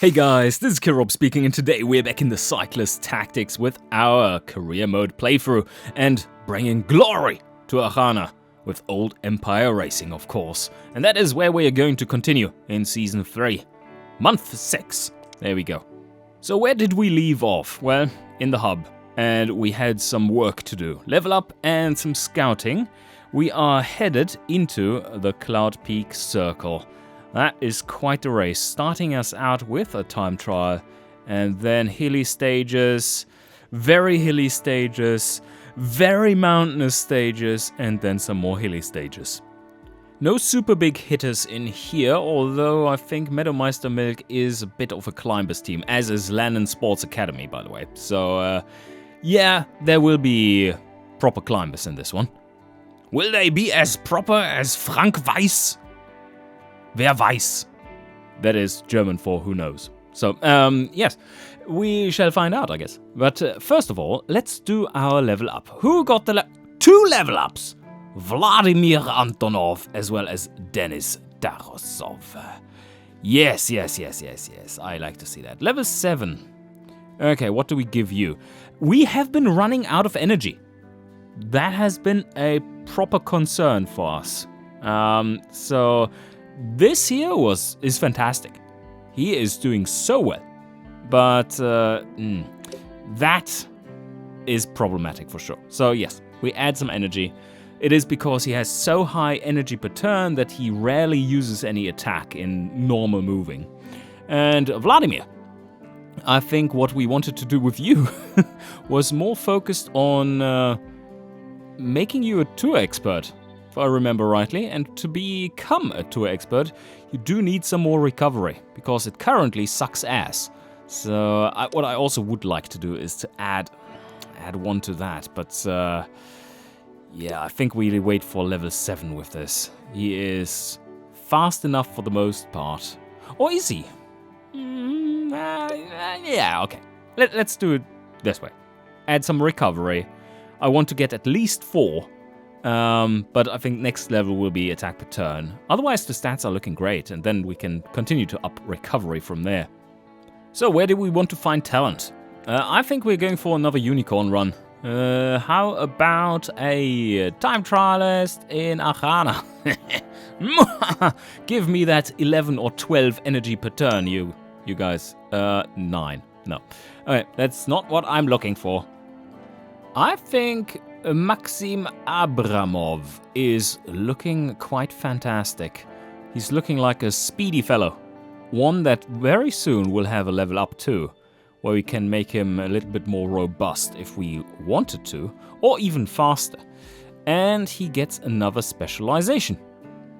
Hey guys, this is Kirob speaking, and today we're back in the Cyclist tactics with our career mode playthrough and bringing glory to Archanan with Old Empire Racing, of course. And that is where we are going to continue in Season 3, Month 6. There we go. So where did we leave off? Well, in the hub, and we had some work to do. Level up and some scouting. We are headed into the Cloud Peak Circle. That is quite a race, starting us out with a time trial, and then hilly stages, very hilly stages, very mountainous stages, and then some more hilly stages. No super big hitters in here, although I think Meadowmeister Milk is a bit of a climbers team, as is Lannan Sports Academy, by the way. So, yeah, there will be proper climbers in this one. Will they be as proper as Frank Weiss? Wer weiß? That is German for who knows. So, yes, we shall find out, I guess. But first of all, let's do our level up. Who got the two level ups? Vladimir Antonov as well as Denis Darosov. Yes. I like to see that. Level 7. Okay, what do we give you? We have been running out of energy. That has been a proper concern for us. So this here is fantastic. He is doing so well. But that is problematic for sure. So yes, we add some energy. It is because he has so high energy per turn that he rarely uses any attack in normal moving. And Vladimir, I think what we wanted to do with you was more focused on making you a tour expert, if I remember rightly, and to become a tour expert, you do need some more recovery, because it currently sucks ass. So what I also would like to do is to add one to that, but yeah, I think we wait for level 7 with this. He is fast enough for the most part. Or is he? Yeah, okay. Let's do it this way. Add some recovery. I want to get at least 4. But I think next level will be attack per turn. Otherwise, the stats are looking great, and then we can continue to up recovery from there. So where do we want to find talent? I think we're going for another unicorn run. How about a time trialist in Archanan? Give me that 11 or 12 energy per turn, you guys. 9. No. Okay, that's not what I'm looking for. I think Maxim Abramov is looking quite fantastic. He's looking like a speedy fellow. One that very soon will have a level up too, where we can make him a little bit more robust if we wanted to, or even faster. And he gets another specialization.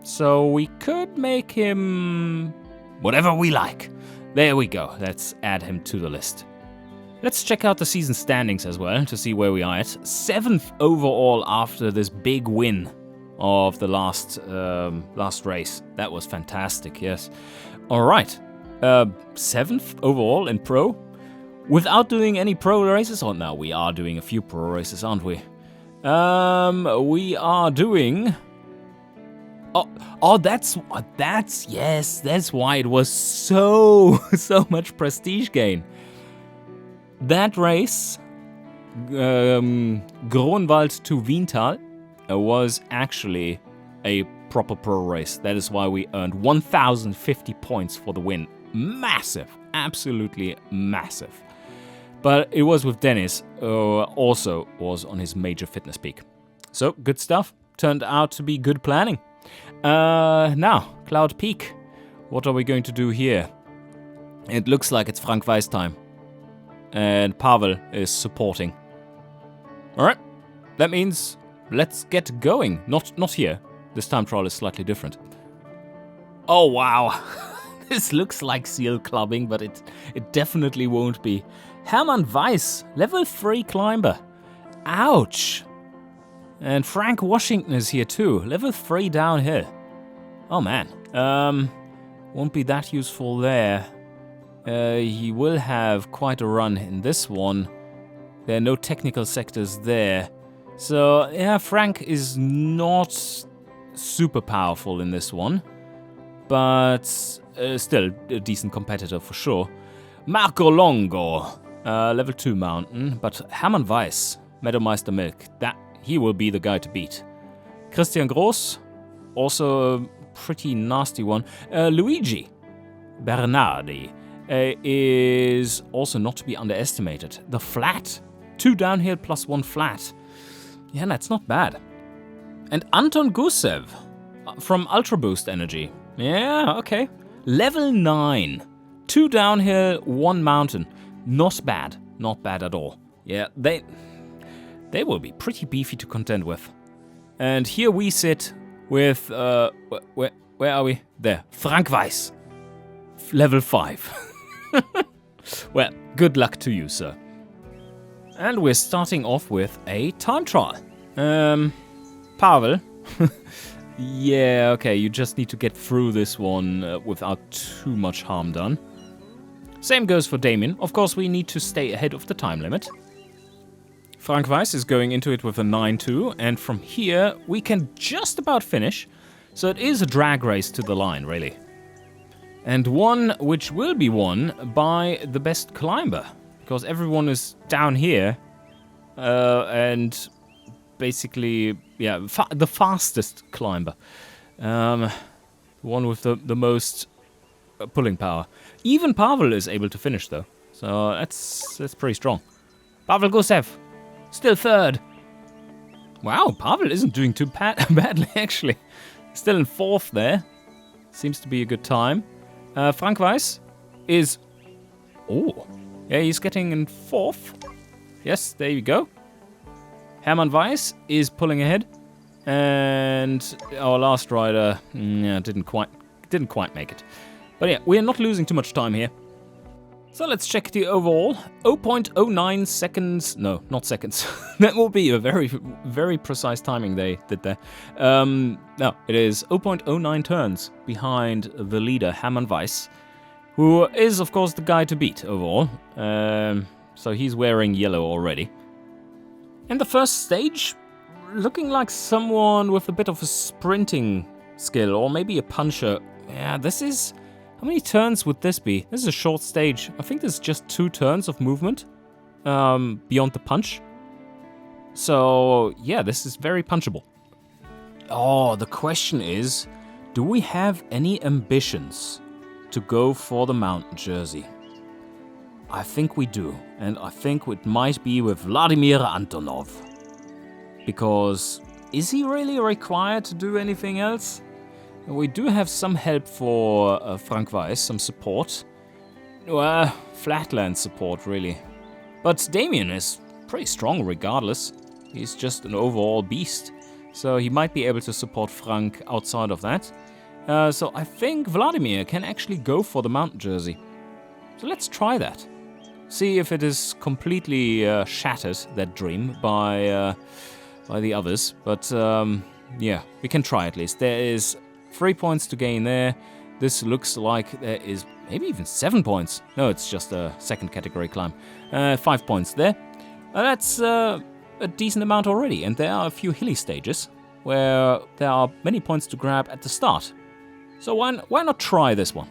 So we could make him whatever we like. There we go, let's add him to the list. Let's check out the season standings as well to see where we are at. 7th overall after this big win of the last race. That was fantastic, yes. All right, 7th overall in pro. Without doing any pro races, or no, we are doing a few pro races, aren't we? We are doing... Oh, that's why it was so much prestige gain. That race, Gronwald to Wiental, was actually a proper pro race. That is why we earned 1,050 points for the win. Massive, absolutely massive. But it was with Dennis, also was on his major fitness peak. So, good stuff. Turned out to be good planning. Now, Cloud Peak. What are we going to do here? It looks like it's Frank Weiss time. And Pavel is supporting. Alright, that means let's get going. Not here. This time trial is slightly different. Oh wow, this looks like seal clubbing, but it definitely won't be. Hermann Weiss, level 3 climber. Ouch. And Frank Washington is here too, level 3 downhill. Oh man, won't be that useful there. He will have quite a run in this one. There are no technical sectors there. So, yeah, Frank is not super powerful in this one. but still a decent competitor for sure. Marco Longo, level 2 mountain, but Hermann Weiss, Meadowmeister Milk, he will be the guy to beat. Christian Gross, also a pretty nasty one. Luigi Bernardi is also not to be underestimated. The flat, 2 downhill plus 1 flat. Yeah, that's not bad. And Anton Gusev from Ultra Boost Energy. Yeah, okay. Level 9. 2 downhill, 1 mountain. Not bad. Not bad at all. Yeah, they will be pretty beefy to contend with. And here we sit with, where are we? There. Frank Weiss. Level 5. Well, good luck to you, sir. And we're starting off with a time trial. Pavel. Yeah, okay, you just need to get through this one without too much harm done. Same goes for Damien. Of course, we need to stay ahead of the time limit. Frank Weiss is going into it with a 9-2, and from here we can just about finish. So it is a drag race to the line, really. And one which will be won by the best climber, because everyone is down here, and basically, yeah, the fastest climber. The one with the most pulling power. Even Pavel is able to finish, though. So that's pretty strong. Pavel Gusev, still 3rd. Wow, Pavel isn't doing too badly, actually. Still in 4th there. Seems to be a good time. Frank Weiss is... Oh, yeah, he's getting in 4th. Yes, there you go. Hermann Weiss is pulling ahead, and our last rider didn't quite make it. But yeah, we're not losing too much time here. So let's check the overall. 0.09 seconds. No, not seconds. That will be a very, very precise timing they did there. No, it is 0.09 turns behind the leader, Hermann Weiss, who is, of course, the guy to beat overall. So he's wearing yellow already. And the first stage, looking like someone with a bit of a sprinting skill, or maybe a puncher. Yeah, this is... How many turns would this be? This is a short stage. I think there's just 2 turns of movement beyond the punch. So, yeah, this is very punchable. Oh, the question is, do we have any ambitions to go for the mountain jersey? I think we do, and I think it might be with Vladimir Antonov. Because is he really required to do anything else? We do have some help for Frank Weiss, some support. Well, flatland support, really. But Damien is pretty strong regardless. He's just an overall beast. So he might be able to support Frank outside of that. So I think Vladimir can actually go for the mountain jersey. So let's try that. See if it is completely shattered, that dream, by the others. But yeah, we can try at least. There is 3 points to gain there. This looks like there is maybe even 7 points. No, it's just a second category climb. 5 points there. That's a decent amount already. And there are a few hilly stages where there are many points to grab at the start. So why not try this one?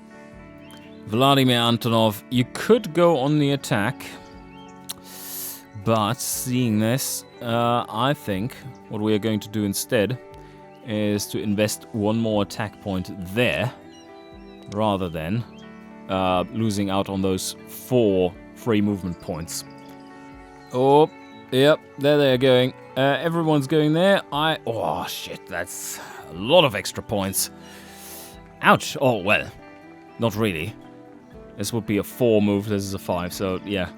Vladimir Antonov, you could go on the attack. But seeing this, I think what we are going to do instead is to invest 1 more attack point there, rather than losing out on those 4 free movement points. Oh, yep, there they're going. Everyone's going there. Oh, shit, that's a lot of extra points. Ouch. Oh, well, not really. This would be a 4 move, this is a 5, so yeah.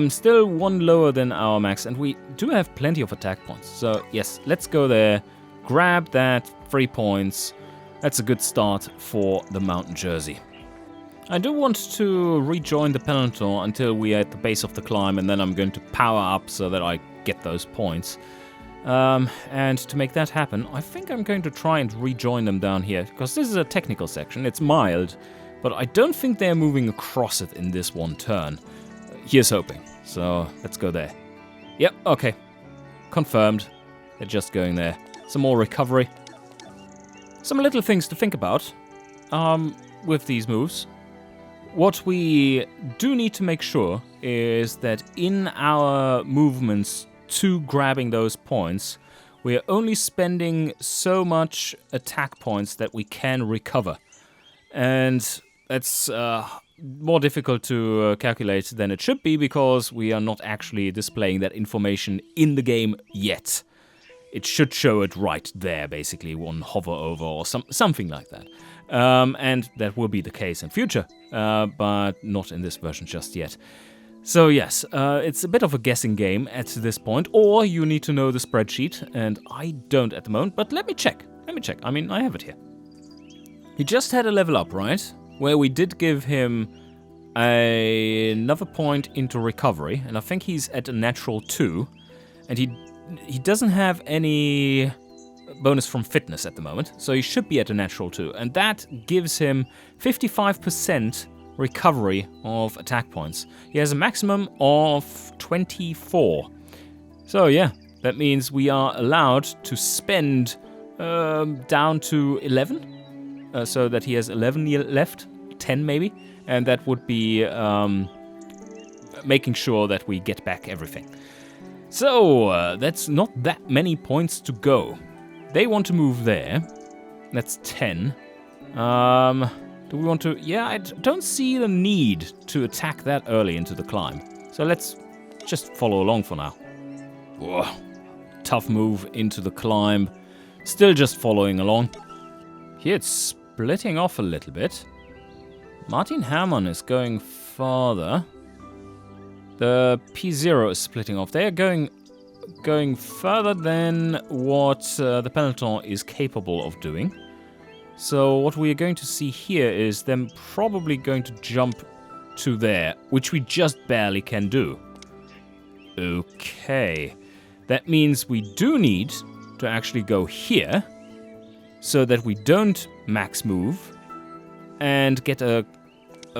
Still 1 lower than our max, and we do have plenty of attack points. So yes, let's go there. Grab that 3 points. That's a good start for the mountain jersey. I do want to rejoin the peloton until we are at the base of the climb, and then I'm going to power up so that I get those points. And to make that happen, I think I'm going to try and rejoin them down here, because this is a technical section. It's mild, but I don't think they're moving across it in this one turn. Here's hoping. So let's go there. Yep, okay. Confirmed. They're just going there. Some more recovery. Some little things to think about. with these moves. What we do need to make sure is that in our movements to grabbing those points, we are only spending so much attack points that we can recover. And that's more difficult to calculate than it should be because we are not actually displaying that information in the game yet. It should show it right there, basically, on hover over or something like that. And that will be the case in future, but not in this version just yet. So yes, it's a bit of a guessing game at this point, or you need to know the spreadsheet, and I don't at the moment, but let me check. I mean, I have it here. He just had a level up, right? Where we did give him another point into recovery, and I think he's at a natural 2, and he doesn't have any bonus from fitness at the moment, so he should be at a natural 2, and that gives him 55% recovery of attack points. He has a maximum of 24. So yeah, that means we are allowed to spend down to 11, so that he has 11 left, 10 maybe, and that would be making sure that we get back everything. So that's not that many points to go. They want to move there. That's 10. Do we want to... Yeah, I don't see the need to attack that early into the climb. So let's just follow along for now. Whoa. Tough move into the climb. Still just following along. Here it's splitting off a little bit. Martin Hermann is going farther. The P0 is splitting off. They are going further than what the peloton is capable of doing. So what we are going to see here is them probably going to jump to there, which we just barely can do. Okay. That means we do need to actually go here so that we don't max move and get a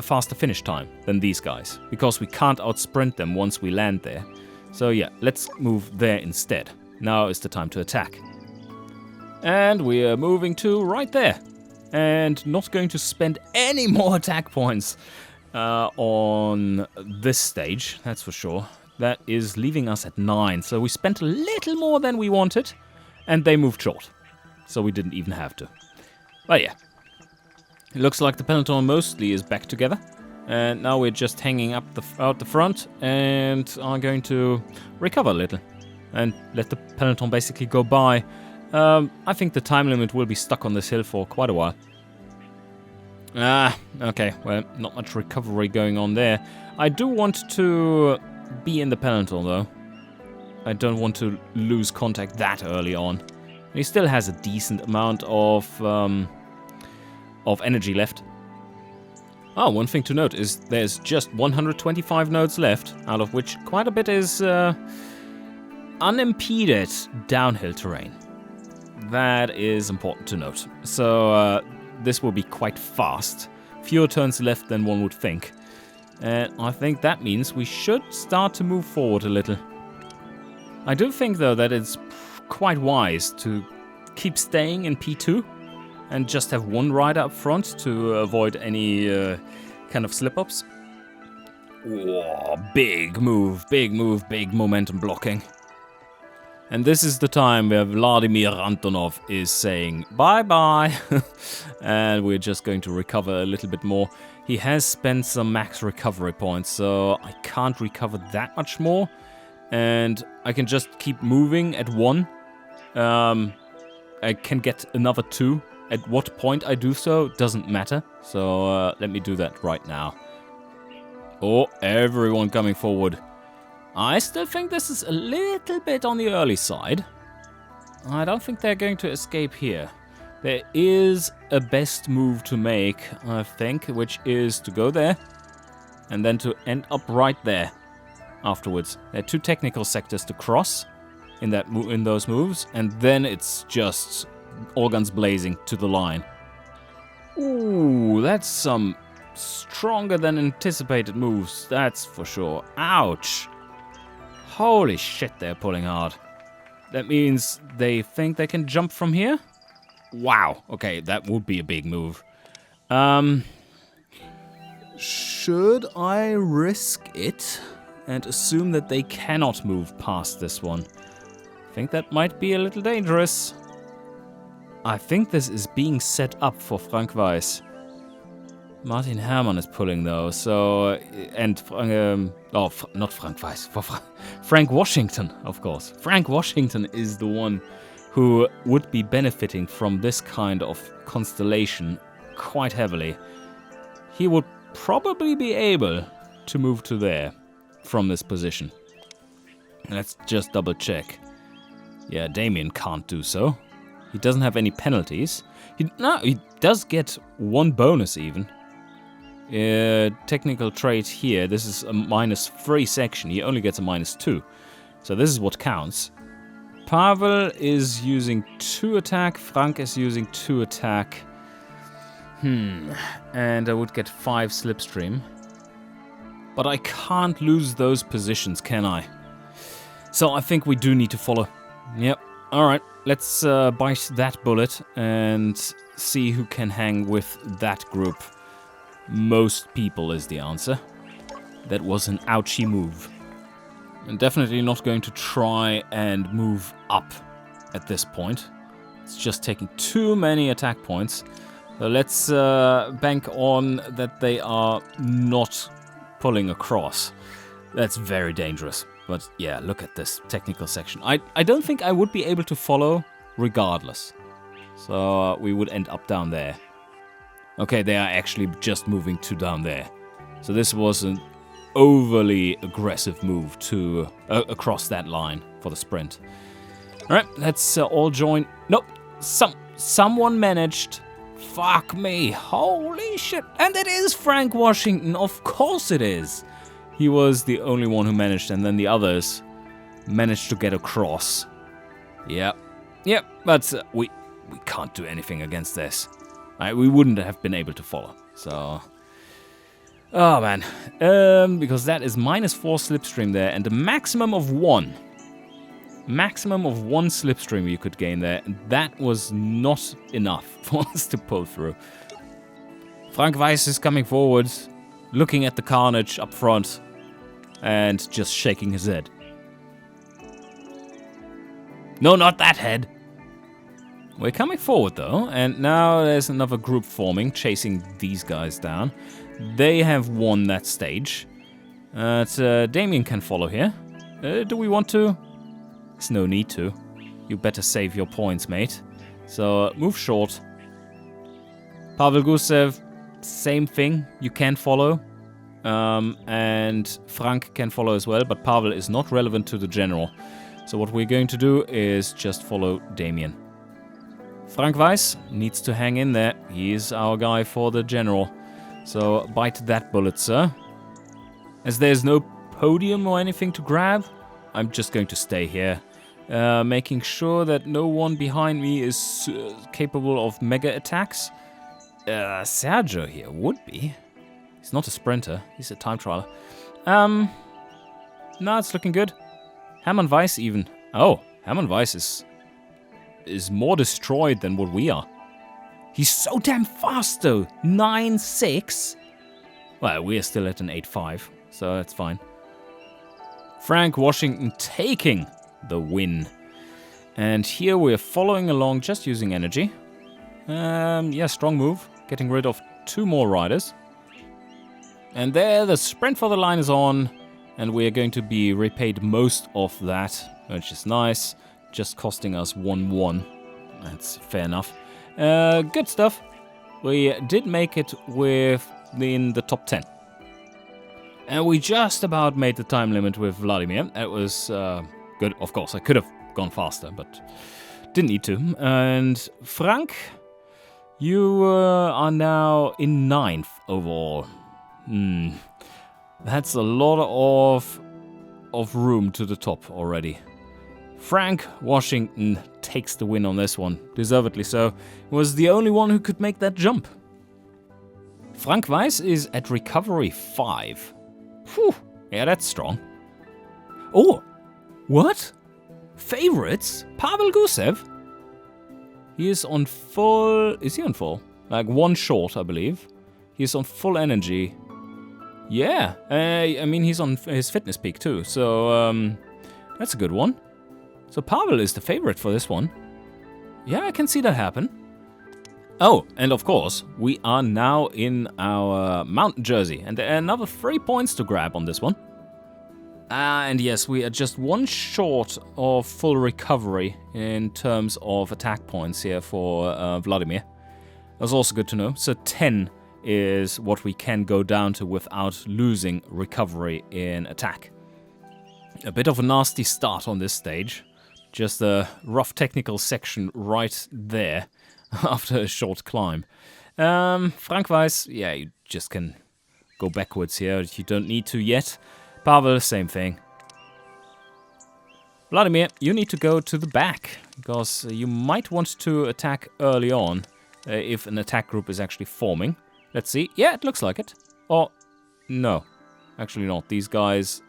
faster finish time than these guys, because we can't outsprint them once we land there. So yeah, let's move there instead. Now is the time to attack. And we are moving to right there. And not going to spend any more attack points on this stage, that's for sure. That is leaving us at 9. So we spent a little more than we wanted, and they moved short. So we didn't even have to. But yeah. It looks like the peloton mostly is back together. And now we're just hanging up out the front and are going to recover a little. And let the peloton basically go by. I think the time limit will be stuck on this hill for quite a while. Okay, well, not much recovery going on there. I do want to be in the peloton, though. I don't want to lose contact that early on. He still has a decent amount of energy left. Oh, one thing to note is there's just 125 nodes left, out of which quite a bit is unimpeded downhill terrain. That is important to note. So this will be quite fast. Fewer turns left than one would think. And I think that means we should start to move forward a little. I do think, though, that it's quite wise to keep staying in P2 and just have one rider up front to avoid any kind of slip-ups. Whoa, big move, big momentum blocking. And this is the time where Vladimir Antonov is saying bye-bye. And we're just going to recover a little bit more. He has spent some max recovery points, so I can't recover that much more. And I can just keep moving at 1. I can get another 2. At what point I do so doesn't matter. So let me do that right now. Oh, everyone coming forward. I still think this is a little bit on the early side. I don't think they're going to escape here. There is a best move to make, I think, which is to go there and then to end up right there afterwards. There are 2 technical sectors to cross in those moves, and then it's just all guns blazing to the line. Ooh, that's some stronger than anticipated moves, that's for sure. Ouch. Holy shit, they're pulling hard. That means they think they can jump from here? Wow, okay, that would be a big move. Should I risk it and assume that they cannot move past this one? I think that might be a little dangerous. I think this is being set up for Frank Weiss. Martin Herrmann is pulling though, so... And... not Frank Weiss. Frank Washington, of course. Frank Washington is the one who would be benefiting from this kind of constellation quite heavily. He would probably be able to move to there from this position. Let's just double check. Yeah, Damien can't do so. He doesn't have any penalties. He does get one bonus even. Technical trait here, this is a -3 section. He only gets a -2. So this is what counts. Pavel is using 2 attack. Frank is using 2 attack. And I would get 5 slipstream. But I can't lose those positions, can I? So I think we do need to follow. Yep. Alright, let's bite that bullet and see who can hang with that group. Most people is the answer. That was an ouchie move. I'm definitely not going to try and move up at this point. It's just taking too many attack points. So let's bank on that they are not pulling across. That's very dangerous. But yeah, look at this technical section. I don't think I would be able to follow regardless. So we would end up down there. Okay, they are actually just moving to down there. So this was an overly aggressive move to across that line for the sprint. Alright, let's all join. Nope, someone managed. Fuck me, holy shit. And it is Frank Washington, of course it is. He was the only one who managed, and then the others managed to get across. Yep, but we can't do anything against this. We wouldn't have been able to follow, so... Oh man, because that is -4 slipstream there, and a maximum of 1. Maximum of 1 slipstream you could gain there, and that was not enough for us to pull through. Frank Weiss is coming forward, looking at the carnage up front, and just shaking his head. No, not that head! We're coming forward though, and now there's another group forming, chasing these guys down. They have won that stage. Damien can follow here. Do we want to? There's no need to. You better save your points, mate. So move short. Pavel Gusev, same thing. You can follow. And Frank can follow as well, but Pavel is not relevant to the general. So what we're going to do is just follow Damien. Frank Weiss needs to hang in there. He is our guy for the general. So bite that bullet, sir. As there's no podium or anything to grab, I'm just going to stay here. Making sure that no one behind me is capable of mega attacks. Sergio here would be. He's not a sprinter. He's a time trialer. No, it's looking good. Hermann Weiss even. Oh, Hermann Weiss is more destroyed than what we are. He's so damn fast though. 9.6. Well, we're still at an 8.5, so that's fine. Frank Washington taking the win. And here we're following along just using energy. Yeah, strong move. Getting rid of 2 more riders. And there, the sprint for the line is on. And we're going to be repaid most of that, which is nice. Just costing us 1-1. That's fair enough. Good stuff. We did make it within the top 10. And we just about made the time limit with Vladimir. That was good. Of course, I could have gone faster, but didn't need to. And Frank, you are now in 9th overall. That's a lot of room to the top already. Frank Washington takes the win on this one, deservedly so. Was the only one who could make that jump. Frank Weiss is at recovery 5. Whew, yeah, that's strong. Oh, what? Favorites? Pavel Gusev? He is on full... Is he on full? Like one short, I believe. He's on full energy. Yeah, I mean, he's on his fitness peak too, so that's a good one. So Pavel is the favorite for this one. Yeah, I can see that happen. Oh, and of course, we are now in our mountain jersey, and there are another 3 points to grab on this one. And yes, we are just one short of full recovery in terms of attack points here for Vladimir. That's also good to know. So 10 is what we can go down to without losing recovery in attack. A bit of a nasty start on this stage. Just a rough technical section right there after a short climb. Frank-wise, yeah, you just can go backwards here. You don't need to yet. Pavel, same thing. Vladimir, you need to go to the back, because you might want to attack early on if an attack group is actually forming. Let's see. Yeah, it looks like it. Or, no. Actually not. These guys...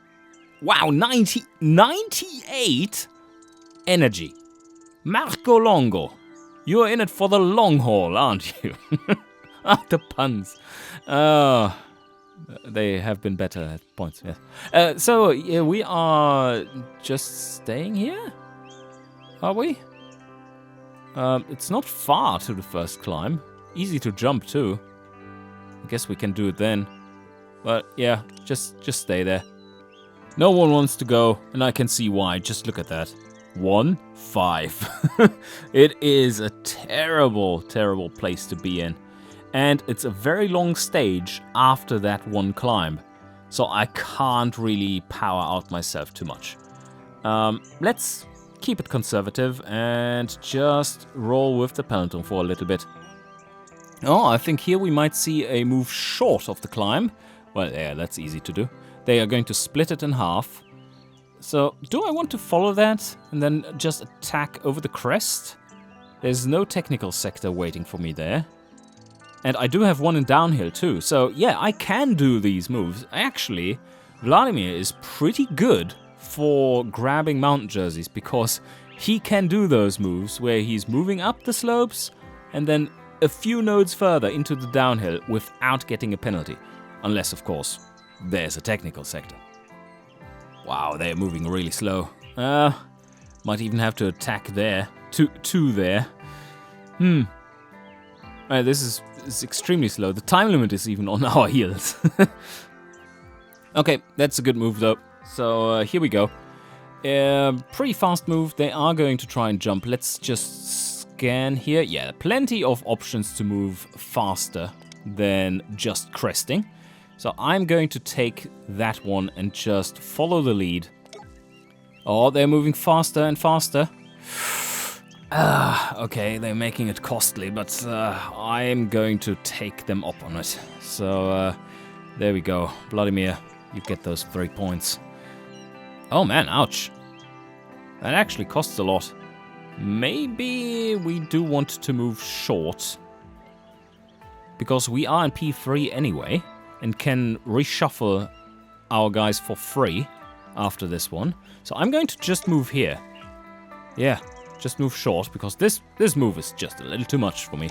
Wow, 98 energy. Marco Longo. You're in it for the long haul, aren't you? Ah, the puns. They have been better at points, yes. So, yeah, we are just staying here? Are we? It's not far to the first climb. Easy to jump, too. I guess we can do it then. But, yeah, just stay there. No one wants to go, and I can see why. Just look at that. 1-5. It is a terrible, terrible place to be in. And it's a very long stage after that one climb. So I can't really power out myself too much. Let's keep it conservative and just roll with the peloton for a little bit. Oh, I think here we might see a move short of the climb. Well, yeah, that's easy to do. They are going to split it in half. So, do I want to follow that and then just attack over the crest? There's no technical sector waiting for me there. And I do have one in downhill too, so yeah, I can do these moves. Actually, Vladimir is pretty good for grabbing mountain jerseys because he can do those moves where he's moving up the slopes and then a few nodes further into the downhill without getting a penalty. Unless, of course, there's a technical sector. Wow, they're moving really slow. Might even have to attack there. To there. This is extremely slow. The time limit is even on our heels. Okay, that's a good move though. So here we go. Pretty fast move. They are going to try and jump. Let's just scan here. Yeah, plenty of options to move faster than just cresting. So I'm going to take that one and just follow the lead. Oh, they're moving faster and faster. Okay, they're making it costly, but I'm going to take them up on it. So, there we go. Vladimir, you get those 3 points. Oh man, ouch. That actually costs a lot. Maybe we do want to move short. Because we are in P3 anyway, and can reshuffle our guys for free after this one. So I'm going to just move here. Yeah. Just move short, because this move is just a little too much for me.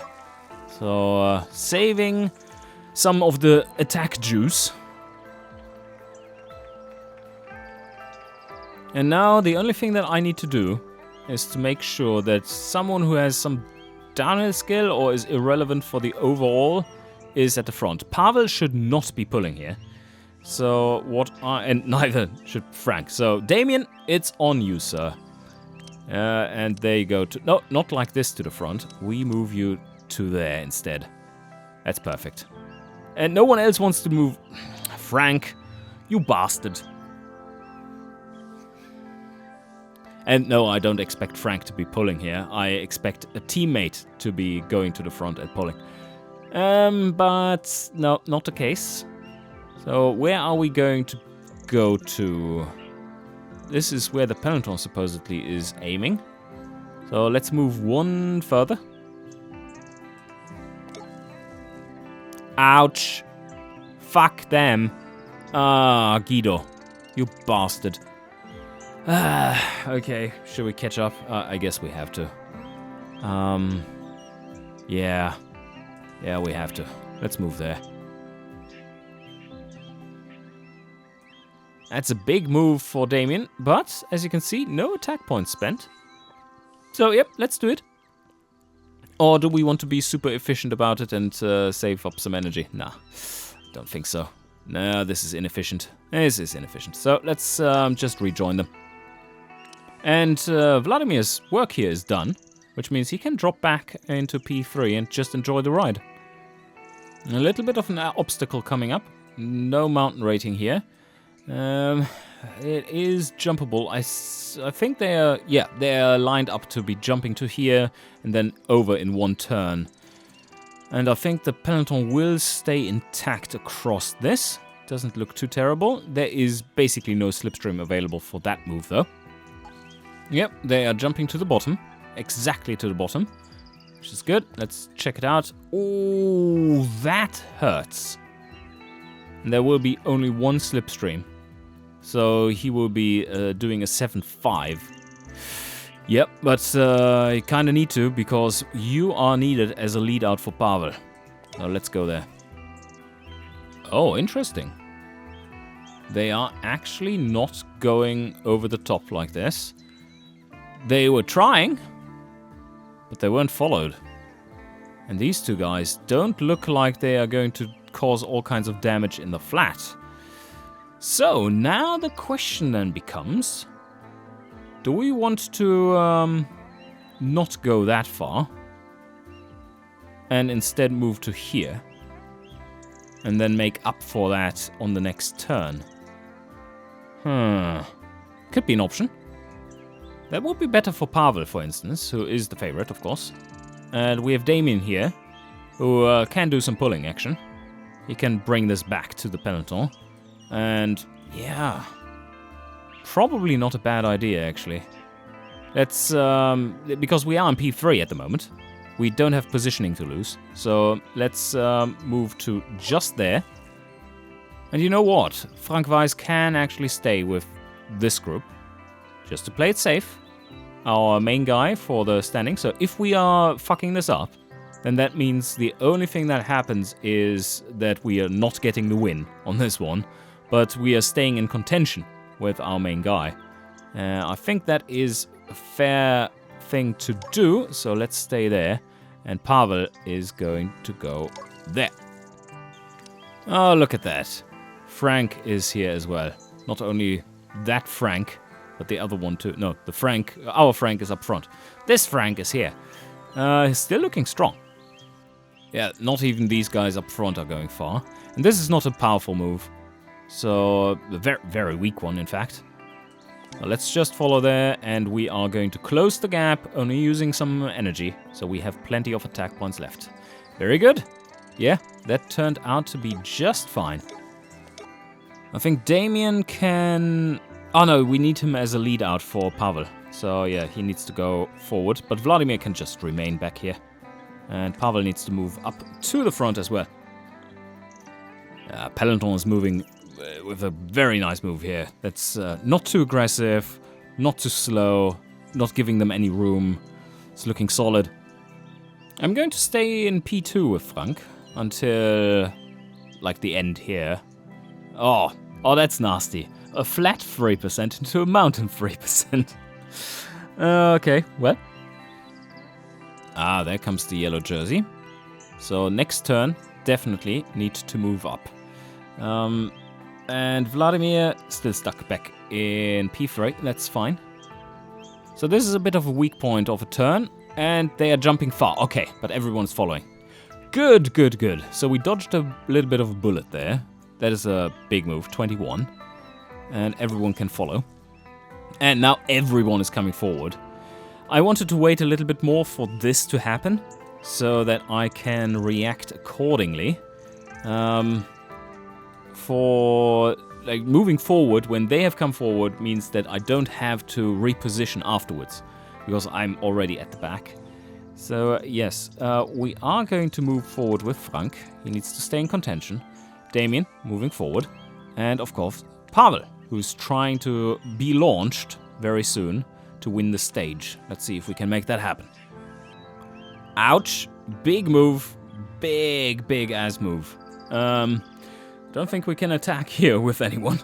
So, saving some of the attack juice. And now the only thing that I need to do is to make sure that someone who has some downhill skill or is irrelevant for the overall is at the front. Pavel should not be pulling here. So, and neither should Frank. So, Damien, it's on you, sir. And there you go. No, not like this to the front. We move you to there instead. That's perfect. And no one else wants to move. Frank, you bastard. And no, I don't expect Frank to be pulling here. I expect a teammate to be going to the front and pulling. But no, not the case. So where are we going to go to? This is where the peloton supposedly is aiming. So let's move one further. Ouch. Fuck them. Ah, Guido. You bastard. Okay, should we catch up? I guess we have to. Yeah. Yeah, we have to. Let's move there. That's a big move for Damien, but as you can see, no attack points spent. So, yep, let's do it. Or do we want to be super efficient about it and save up some energy? Nah, don't think so. No, this is inefficient. This is inefficient. So let's just rejoin them. And Vladimir's work here is done, which means he can drop back into P3 and just enjoy the ride. A little bit of an obstacle coming up. No mountain rating here. It is jumpable. I think they are lined up to be jumping to here and then over in one turn. And I think the peloton will stay intact across this. Doesn't look too terrible. There is basically no slipstream available for that move though. Yep, they are jumping to the bottom. Exactly to the bottom. Which is good. Let's check it out. Oh, that hurts. And there will be only one slipstream. So he will be doing a 7.5. Yep, but you kind of need to, because you are needed as a lead out for Pavel. So let's go there. Oh, interesting. They are actually not going over the top like this. They were trying, but they weren't followed. And these two guys don't look like they are going to cause all kinds of damage in the flat. So now the question then becomes, do we want to not go that far and instead move to here and then make up for that on the next turn? Could be an option. That would be better for Pavel, for instance, who is the favorite, of course. And we have Damien here, who can do some pulling action. He can bring this back to the peloton. And, yeah, probably not a bad idea, actually. Let's, because we are in P3 at the moment, we don't have positioning to lose. So let's move to just there. And you know what? Frank Weiss can actually stay with this group, just to play it safe. Our main guy for the standing. So if we are fucking this up, then that means the only thing that happens is that we are not getting the win on this one, but we are staying in contention with our main guy. I think that is a fair thing to do, so let's stay there. And Pavel is going to go there. Oh, look at that. Frank is here as well. Not only that Frank, but the other one too. No, the Frank, our Frank is up front. This Frank is here. He's still looking strong. Yeah, not even these guys up front are going far. And this is not a powerful move. So, a very, very weak one, in fact. Well, let's just follow there, and we are going to close the gap, only using some energy. So we have plenty of attack points left. Very good. Yeah, that turned out to be just fine. I think Damien can... Oh no, we need him as a lead out for Pavel. So yeah, he needs to go forward. But Vladimir can just remain back here. And Pavel needs to move up to the front as well. Peloton is moving with a very nice move here. That's not too aggressive, not too slow, not giving them any room. It's looking solid. I'm going to stay in P2 with Frank until, like, the end here. Oh, that's nasty. A flat 3% into a mountain 3%. Okay, well. There comes the yellow jersey. So next turn, definitely need to move up. And Vladimir still stuck back in P3. That's fine. So this is a bit of a weak point of a turn. And they are jumping far. Okay, but everyone's following. Good, good, good. So we dodged a little bit of a bullet there. That is a big move, 21. And everyone can follow. And now everyone is coming forward. I wanted to wait a little bit more for this to happen, so that I can react accordingly. For like moving forward, when they have come forward, means that I don't have to reposition afterwards, because I'm already at the back. So yes, we are going to move forward with Frank. He needs to stay in contention. Damien moving forward, and of course Pavel, who's trying to be launched very soon to win the stage. Let's see if we can make that happen. Ouch. Big move. big ass move. Don't think we can attack here with anyone.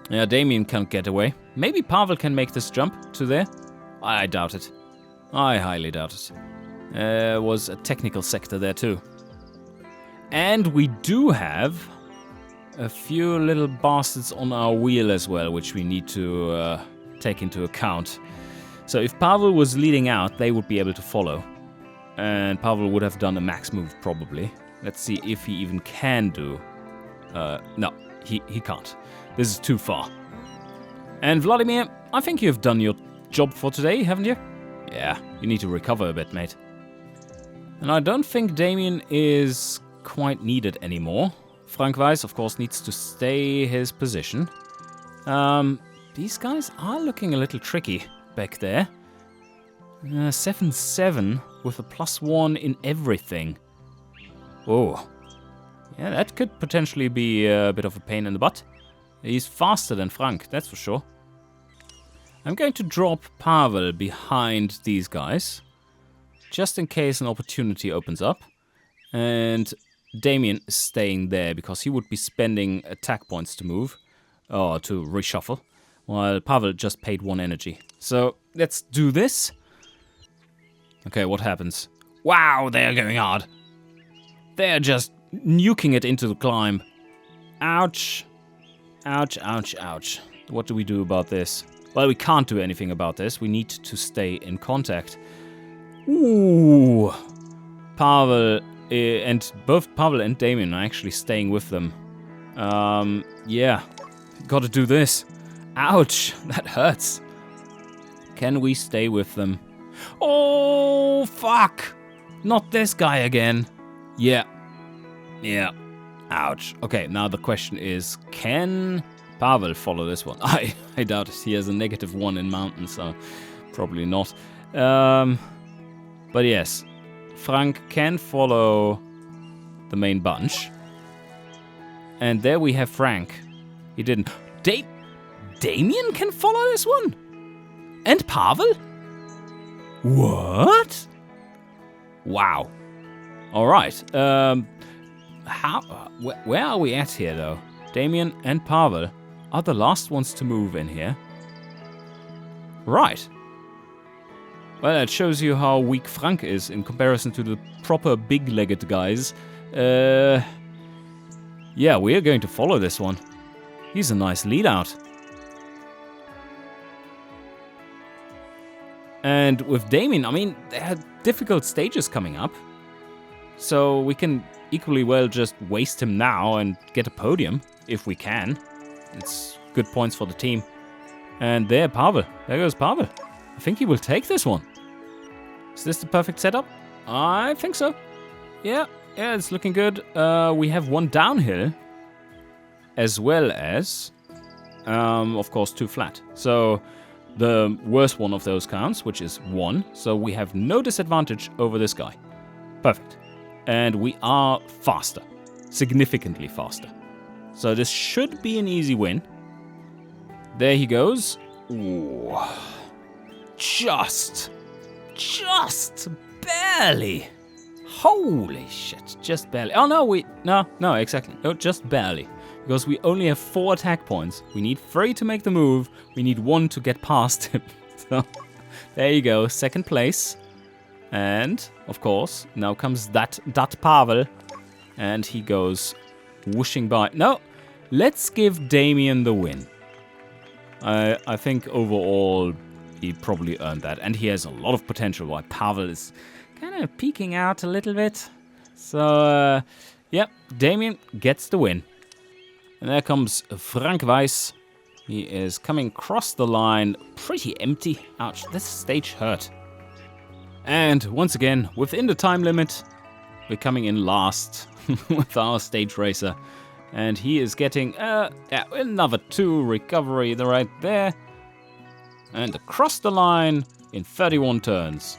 Yeah, Damien can't get away. Maybe Pavel can make this jump to there. I doubt it. I highly doubt it. Was a technical sector there too. And we do have a few little bastards on our wheel as well, which we need to take into account. So if Pavel was leading out, they would be able to follow. And Pavel would have done a max move probably. Let's see if he even can do... no, he can't. This is too far. And Vladimir, I think you've done your job for today, haven't you? Yeah, you need to recover a bit, mate. And I don't think Damien is quite needed anymore. Frank Weiss, of course, needs to stay his position. These guys are looking a little tricky back there. 7-7 with a +1 in everything. Oh. Yeah, that could potentially be a bit of a pain in the butt. He's faster than Frank, that's for sure. I'm going to drop Pavel behind these guys, just in case an opportunity opens up. And Damien is staying there, because he would be spending attack points to move, or to reshuffle, while Pavel just paid 1 energy. So, let's do this. Okay, what happens? Wow, they're going hard. They're just nuking it into the climb. Ouch. Ouch, ouch, ouch. What do we do about this? Well, we can't do anything about this. We need to stay in contact. Ooh. Pavel, and both Pavel and Damien are actually staying with them. Yeah. Gotta do this. Ouch. That hurts. Can we stay with them? Oh, fuck. Not this guy again. Yeah. Yeah. Ouch. Okay, now the question is, can Pavel follow this one? I doubt it. He has a -1 in mountain, so probably not. But yes, Frank can follow the main bunch. And there we have Frank. He didn't. Damien can follow this one? And Pavel? What? Wow. All right. Where are we at here, though? Damien and Pavel are the last ones to move in here. Right. Well, that shows you how weak Frank is in comparison to the proper big-legged guys. Yeah, we are going to follow this one. He's a nice lead-out. And with Damien, I mean, there are difficult stages coming up. So we can equally well just waste him now and get a podium, if we can. It's good points for the team. And there, Pavel. There goes Pavel. I think he will take this one. Is this the perfect setup? I think so. Yeah, it's looking good. We have one downhill, as well as, of course, 2 flat. So the worst one of those counts, which is 1. So we have no disadvantage over this guy. Perfect. And we are faster. Significantly faster. So this should be an easy win. There he goes. Ooh. Just barely. Holy shit, just barely. Oh no, no, exactly. No, just barely. Because we only have 4 attack points. We need 3 to make the move. We need 1 to get past him. So, there you go, 2nd place. And, of course, now comes that Pavel. And he goes whooshing by. No, let's give Damien the win. I think overall he probably earned that. And he has a lot of potential, while Pavel is kind of peeking out a little bit. So, yeah, Damien gets the win. And there comes Frank Weiss. He is coming across the line pretty empty. Ouch, this stage hurt. And once again, within the time limit, we're coming in last with our stage racer. And he is getting another 2 recovery right there. And across the line in 31 turns.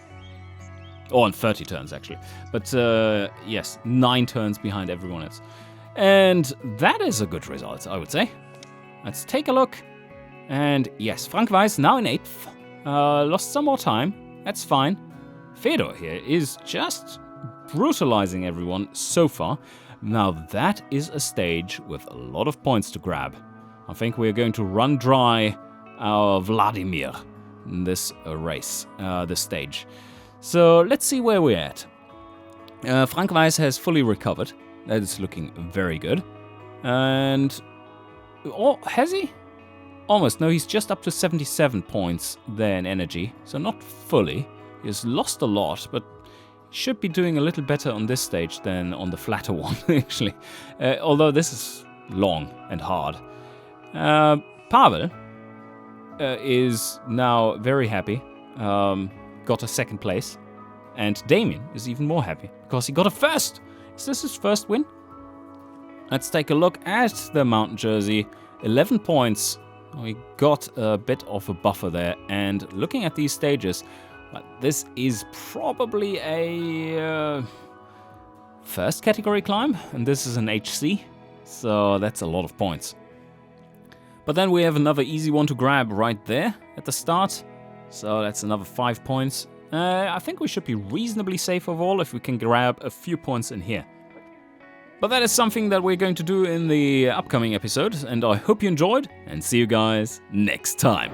Or in 30 turns, actually. But yes, 9 turns behind everyone else. And that is a good result, I would say. Let's take a look. And yes, Frank Weiss now in 8th. Lost some more time. That's fine. Fedor here is just brutalizing everyone so far. Now that is a stage with a lot of points to grab. I think we're going to run dry our Vladimir in this race, this stage. So let's see where we're at. Frank Weiss has fully recovered. That is looking very good. And... oh, has he? Almost. No, he's just up to 77 points there in energy. So not fully. He has lost a lot, but should be doing a little better on this stage than on the flatter one, actually. Although this is long and hard. Pavel is now very happy. Got a second place. And Damien is even more happy because he got a first. Is this his first win? Let's take a look at the mountain jersey. 11 points. We got a bit of a buffer there. And looking at these stages, this is probably a first category climb. And this is an HC. So that's a lot of points. But then we have another easy one to grab right there at the start. So that's another 5 points. I think we should be reasonably safe overall if we can grab a few points in here. But that is something that we're going to do in the upcoming episode, and I hope you enjoyed, and see you guys next time.